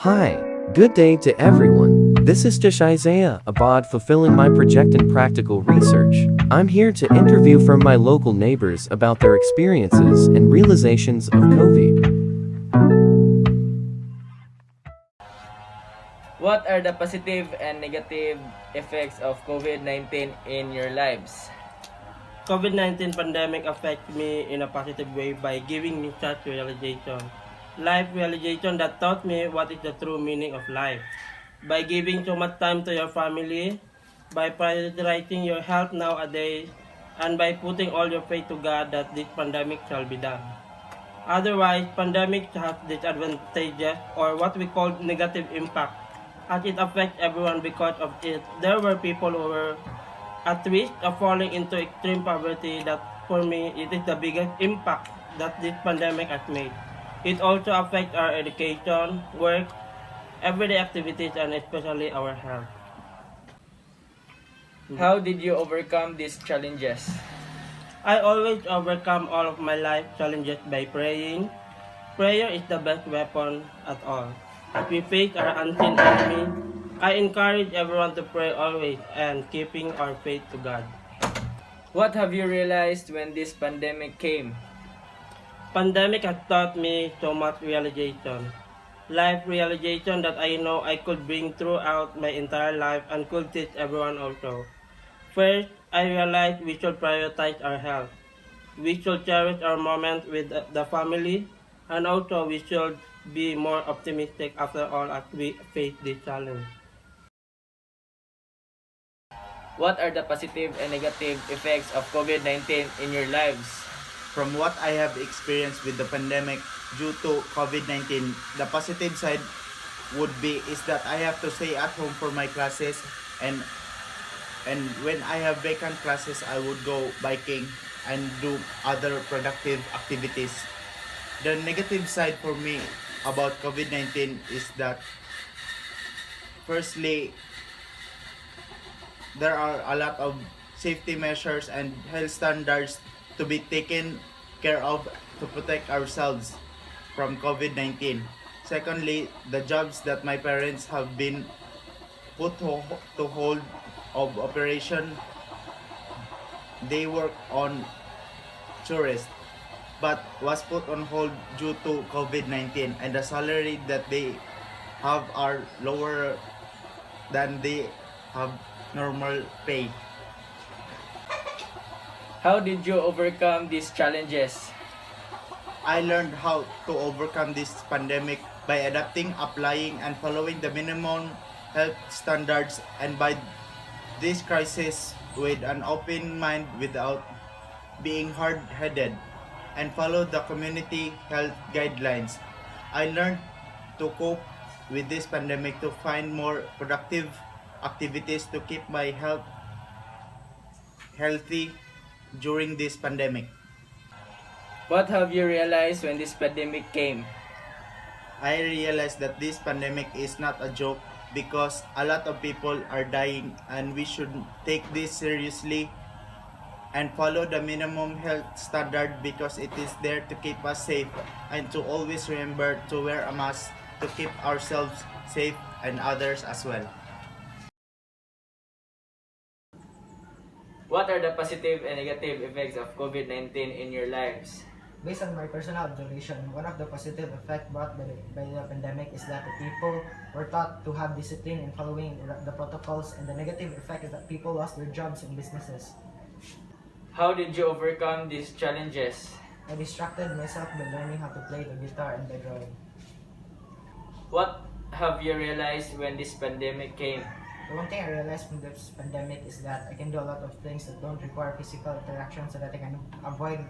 Hi, good day to everyone. This is Dish Isaiah Abad fulfilling my project in practical research. I'm here to interview from my local neighbors about their experiences and realizations of COVID. What are the positive and negative effects of COVID-19 in your lives? COVID-19 pandemic affect me in a positive way by giving me such realization. Life realization that taught me what is the true meaning of life. By giving so much time to your family, by prioritizing your health nowadays, and by putting all your faith to God that this pandemic shall be done. Otherwise, pandemic has disadvantages or what we call negative impact as it affects everyone because of it. There were people who were at risk of falling into extreme poverty that for me it is the biggest impact that this pandemic has made. It also affects our education, work, everyday activities and especially our health. How did you overcome these challenges? I always overcome all of my life challenges by praying. Prayer is the best weapon at all. As we face our unseen enemy, I encourage everyone to pray always and keeping our faith to God. What have you realized when this pandemic came? Pandemic has taught me so much realization. Life realization that I know I could bring throughout my entire life and could teach everyone also. First, I realized we should prioritize our health. We should cherish our moments with the family and also we should be more optimistic after all as we face this challenge. What are the positive and negative effects of COVID-19 in your lives? From what I have experienced with the pandemic due to COVID-19, the positive side would be is that I have to stay at home for my classes and when I have vacant classes I would go biking and do other productive activities. The negative side for me about COVID-19 is that firstly there are a lot of safety measures and health standards to be taken care of to protect ourselves from COVID-19. Secondly, the jobs that my parents have been put to hold of operation, they work on tourists but was put on hold due to COVID-19 and the salary that they have are lower than they have normal pay. How did you overcome these challenges? I learned how to overcome this pandemic by adapting, applying, and following the minimum health standards and by this crisis with an open mind without being hard-headed and follow the community health guidelines. I learned to cope with this pandemic to find more productive activities to keep my health healthy during this pandemic. What have you realized when this pandemic came? I realized that this pandemic is not a joke because a lot of people are dying and we should take this seriously and follow the minimum health standard because it is there to keep us safe and to always remember to wear a mask to keep ourselves safe and others as well. What are the positive and negative effects of COVID-19 in your lives? Based on my personal observation, one of the positive effects brought by the pandemic is that the people were taught to have discipline in following the protocols, and the negative effect is that people lost their jobs and businesses. How did you overcome these challenges? I distracted myself by learning how to play the guitar and by drawing. What have you realized when this pandemic came? The one thing I realized from this pandemic is that I can do a lot of things that don't require physical interaction so that I can avoid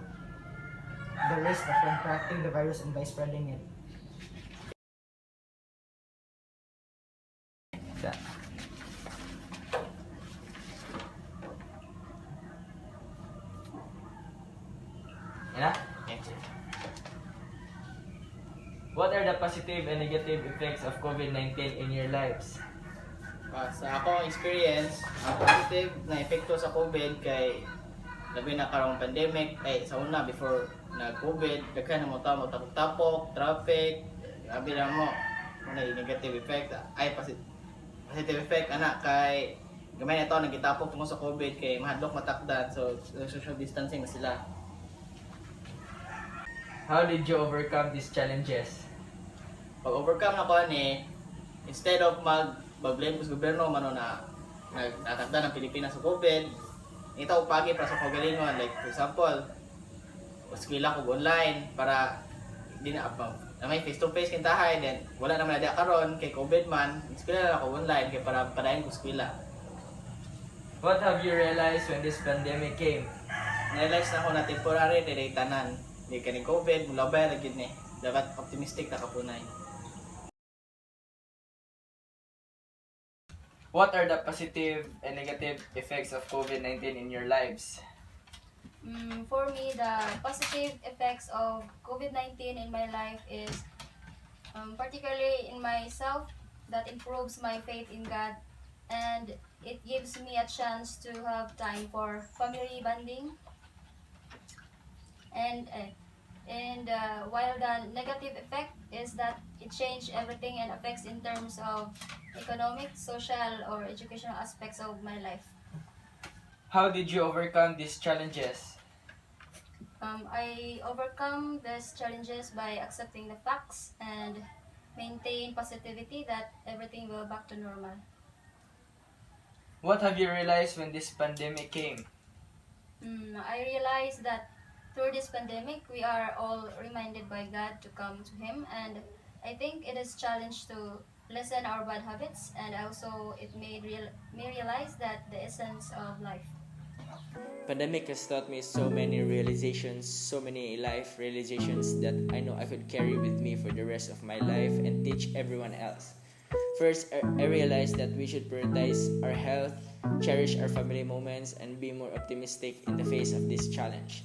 the risk of contracting the virus and by spreading it. Yeah? What are the positive and negative effects of COVID-19 in your lives? Sa akong experience, ang positive na epekto sa COVID kay labi na karong pandemic ay sa una before nag-COVID, daghan na mo tao mo tapok-tapok, traffic, grabe lang mo. negative effect ay positive effect ana kay gamay na to nagitapok tungod sa COVID kay mahadlok matakdan so social distancing na sila. How did you overcome these challenges? Pag overcome na ko ni instead of mag-blame sa gobyerno mano na nagtatakda ng Pilipinas sa COVID, ito pagi para sa kagalingon like for example, eskwela ko online para di na may face to face kintahay then wala naman na karon kay COVID man, eskwela na ako online kay para padayon ko eskwela. What have you realized when this pandemic came? Na-realize na ako na temporary dili tanan. Di kani COVID, mulabay ra gyud ni. Dapat optimistic ta kapunay. What are the positive and negative effects of COVID-19 in your lives? For me, the positive effects of COVID-19 in my life is particularly in myself, that improves my faith in God, and it gives me a chance to have time for family bonding. And while the negative effect is that it changed everything and affects in terms of economic, social, or educational aspects of my life. How did you overcome these challenges? I overcome these challenges by accepting the facts and maintain positivity that everything will back to normal. What have you realized when this pandemic came? I realized that through this pandemic, we are all reminded by God to come to Him, and I think it is challenged to lessen our bad habits, and also it made me realize that the essence of life. Pandemic has taught me so many realizations, so many life realizations that I know I could carry with me for the rest of my life and teach everyone else. First, I realized that we should prioritize our health, cherish our family moments, and be more optimistic in the face of this challenge.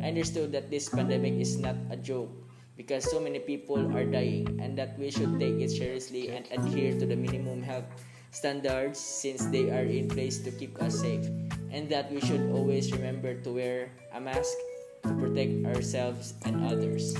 I understood that this pandemic is not a joke because so many people are dying, and that we should take it seriously and adhere to the minimum health standards since they are in place to keep us safe, and that we should always remember to wear a mask to protect ourselves and others.